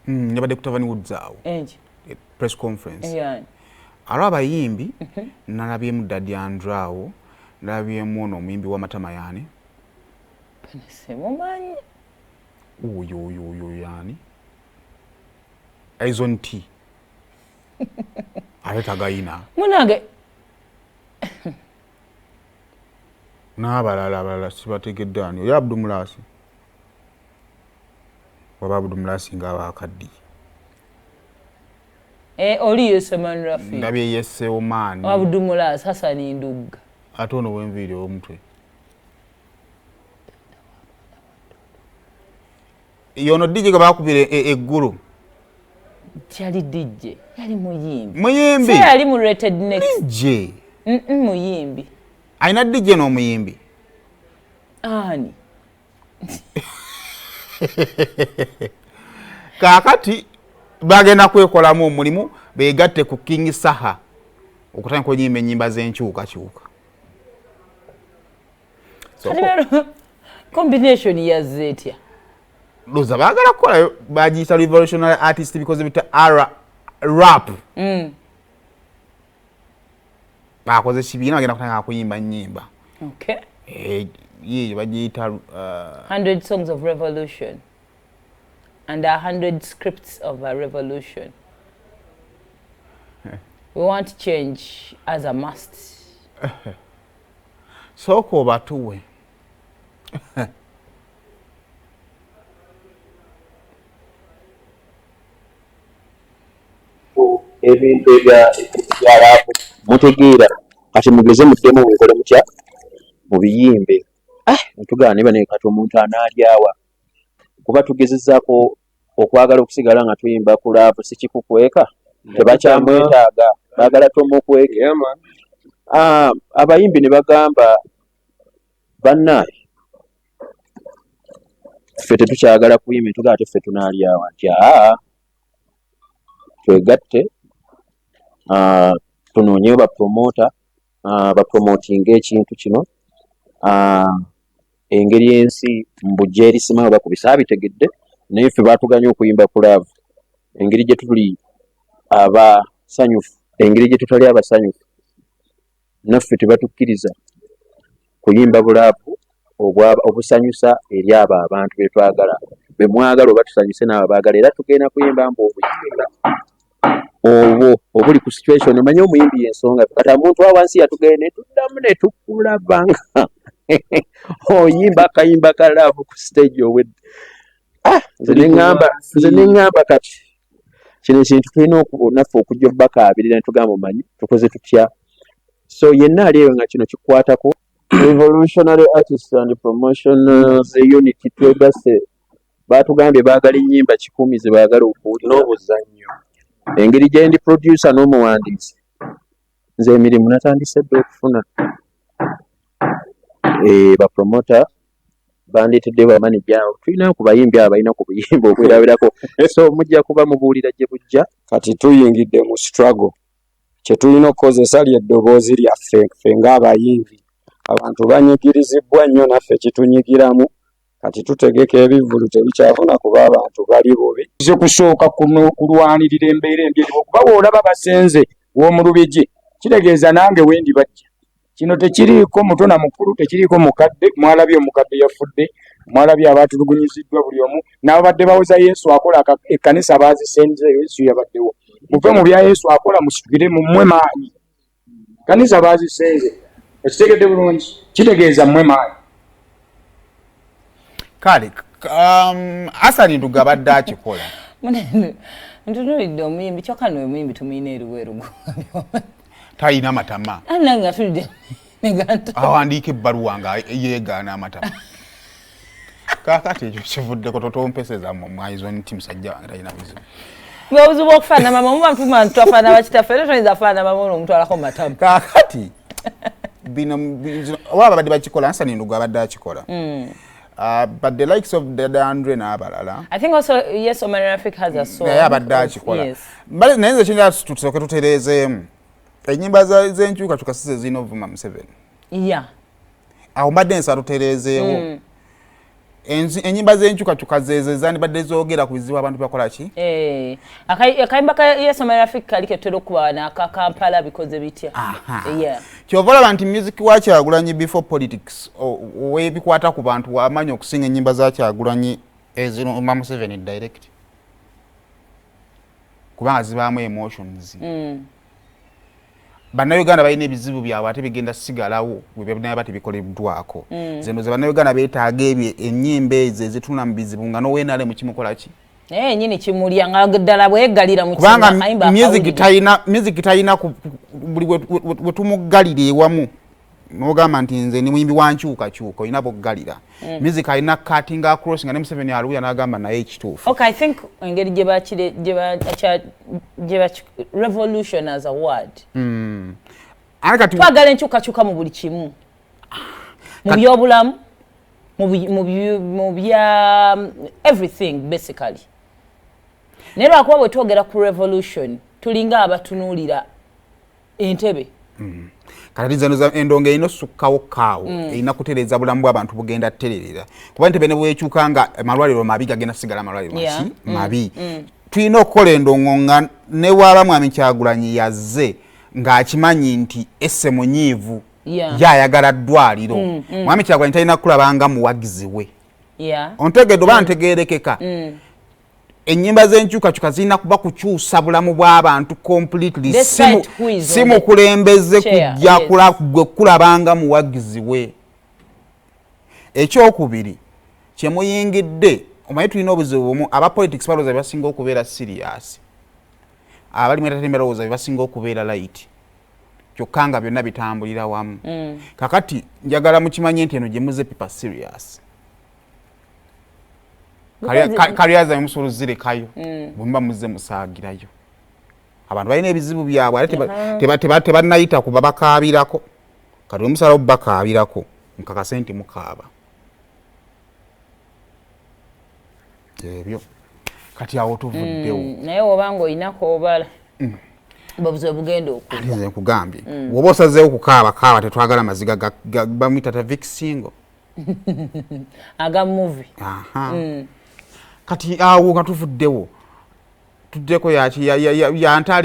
Yabadde kutavani Woods-awo. Press conference. Alo abayimbi nalabyemu Daddy Andrew, nalabyemu ono omuyimbi wa Matama yani. Semumanyi. Oyo yani. Aizon T. Aleta gayina. Munage. N'abalala sibategedde ani. Oyo Abdumulasi. Waba Abdumulasi ng'aba akaddi. Oli Yese Man Rafi. Ndabye Yese Omani. Abdumulasi Hasani Ndugga. Ate ono w'enviiri omutwe. Yono DJ gwe baakubira eggulu. Kyali DJ. Yali muyimbi. Muyimbi. Se yali mu rated next. DJ. Muyimbi. Aina DJ n'omuyimbi. Ani. Kaakati bagenda kwekolamu omulimu beegatte ku King Saha okutandika okuyimba ennyimba z'enkyukakyuka. Combination ya zetya. Loza baagala kukola bagiyita revolutionary artist because bita rap. Bakoze kibiina bagenda kutandika kuyimba nnyimba. Okay. Ye bagiyita 100 songs of revolution and 100 scripts of a revolution. We want change as a must. Soko obatuwe. Ebintu ebyarafu mutegeera kati mugeze muddemu mukole mutya mu biyimbe ntugana ne bane kati omuntu analyawa kuba tugezezzaako okwagala okusigala nga tuyimba ku laavu si kikukweka tebakyamwetaaga baagala tomukweke abayimbi ne bagamba bannaye ffe tetukyagala kuyimba tugala teffe tunaalyawa nti twegatte tunoonyeyo bapromota bapromotinga ekintu kino engeri ensi mbujja erisimawo bakubisa abitegedde naye ffe baatuganya okuyimba ku laavu engeri gye tuli abasanyufu engeri gye tutali abasanyufu naffe tebatukkiriza kuyimba bulaavu obusanyusa eri abo abantu betwagala bemwagala oba tusanyuse n'abo baagala era tugenda kuyimba mbu obuyimba obwo obuli ku situation omanye omuyimbi yensonga kati omuntu awansi yatugenda ne tuddamu ne tukulabanga oyimba akayimba ka laavu ku stage owedde nze neŋŋamba kati kino ekintu tulina naffe okujja obbakaabirira ne tugamba omanyi tukoze tutya so yenna ali eyo nga kino kikwatako revolutionary artists and promotioners unity twegasse baatugambye baagala ennyimba 10 ze baagala okuwulira n'obuzannyo engeri gye ndi producer n'omuwandiisi nze emirimu natandise dde okufuna bapromota bandeetedde bamanager tulina ku bayimbi abalina ku buyimba okwerabirako so mujja kuba mubuulira gye bujja kati tuyingidde mu struggle kye tulina okukozesa ly'eddoboozi lyaffe ffe ng'abayimbi abantu banyigirizibwa nnyo naffe kitunyigiramu kati tutegeka ebivulu tebikyafuna kuba abantu bali bubi kize kusooka kulwanirira embeera embi okuba bw'olaba basenze w'omu lubigi kitegeeza nange wendi bajja kino tekiriiko muto na mukulu tekiriiko mukadde mwalabye omukadde yafudde mwalabye abaatulugunyiziddwa buli omu n'ababadde baweza Yesu akola ekkanisa baazisenze Yesu yabaddewo muve mu bya Yesu akola musitulire mummwe maanyi kanisa baazisenze ekitegedde bulungi kitegeeza mmwe maanyi kale Asani Ndugga abadde akikola ntunuulidde omuyimbi kyokka n'omuyimbi tumuyina eruweerugu talina matama nange atulidde awandiika ebbaluwa nga yeegaana amatama kaakati ekyo kivuddeko totompeseza mwayizo nti musajja wange talina buzibu obuzibu okufaana mama muba ntuma twafaana bakitaffe era toyinza faana mama omutwalako matama kaakati bino oba abadde bakikola Asani Ndugga abadde akikola but the likes of Daddy Andre n'abalala I think also yes Omanrafik has a song naye abadde akikola naye nze kinja tusooke tutereezeemu ennyimba z'enkyukakyuka si ze zirina ovuma Museveni yeah awo mbadde nsa tutereezeewo ennyimba z'enkyukakyuka zezo zandibadde zoogera ku bizibu abantu bakola ki? Akayimba ka yesomero Africa kali ketera okuba n'aka Kampala bikoze bitya. Kyova olaba nti music wa Kyagulanyi before politics oweebikwata ku bantu wamanya okusinga ennyimba za Kyagulanyi ezino Museveni direct kubanga zibaamu emotions. Bannayuganda balina ebizibu byabwe ate bigenda sigalawo bwe bati bikoleddwako. Zino ze Bannayuganda beetaaga ebyo ennyimba ezo ezituna mu bizibu nga n'oweenale mu kimukola ki? Nyini kimulya nga ddala bwegalira mu kubanga music talina buli we tumuggalira ewamu n'ogamba nti nze ni muyimbi wa nkyukakyuka olina boggalira. Music alina cutting across nga ne Museveni aluuya n'agamba naye ekituufu. Okay, I think engeri gye revolution as a word. Twagala enkyukakyuka mu buli kimu. Mu byobulamu, mu bya everything basically. Naye lwakuba bwe twogera ku revolution tulinga abatunuulira entebe. Kati zano endongo erina okusukkawo kaawo erina kutereeza bulamu bw'abantu bugenda ttererera kuba entebe ne bwekyuka nga amalwaliro mabi gagenda sigala amalwaliro mabi. Tulina okukola endongo nga ne bwaba Mwami Kyagulanyi yazze ng'akimanyi nti esse munyiivu y'ayagala ddwaliro. Mwami Kyagulanyi talina kulabanga muwagizi we. Ontegedde oba ntegeerekeka. Ennyimba z'enkyukakyuka zirina kuba kukyusa bulamu bw'abantu completely si mukulembeze kujja gwe kulabanga muwagizi we. Ekyokubiri kye muyingidde omanyi tulina obuzibu bumu aba politics balowooza bye basinga okubeera serious, abali mu entertainment balowooza bye basinga okubeera light kyokka nga byonna bitambulira wamu. Kakati njagala mukimanye nti eno gye muze pipa serious. Kaliyaza musolo zirekayo bumba muze musaagirayo. Abantu balina ebizibu byabwe ate tebannayita kuba bakaabirako kati omusala bakaabirako nkakase nti mukaaba ebyo kati awo tuvuddewo. Naye obanga olinako obala babuze bugenda okuba nze nkugambye bw'oba osazeewo kukaaba tetwagala maziga bamuyita ta Vic aga movie. Kati awo nga tuvuddewo tuddeko yantale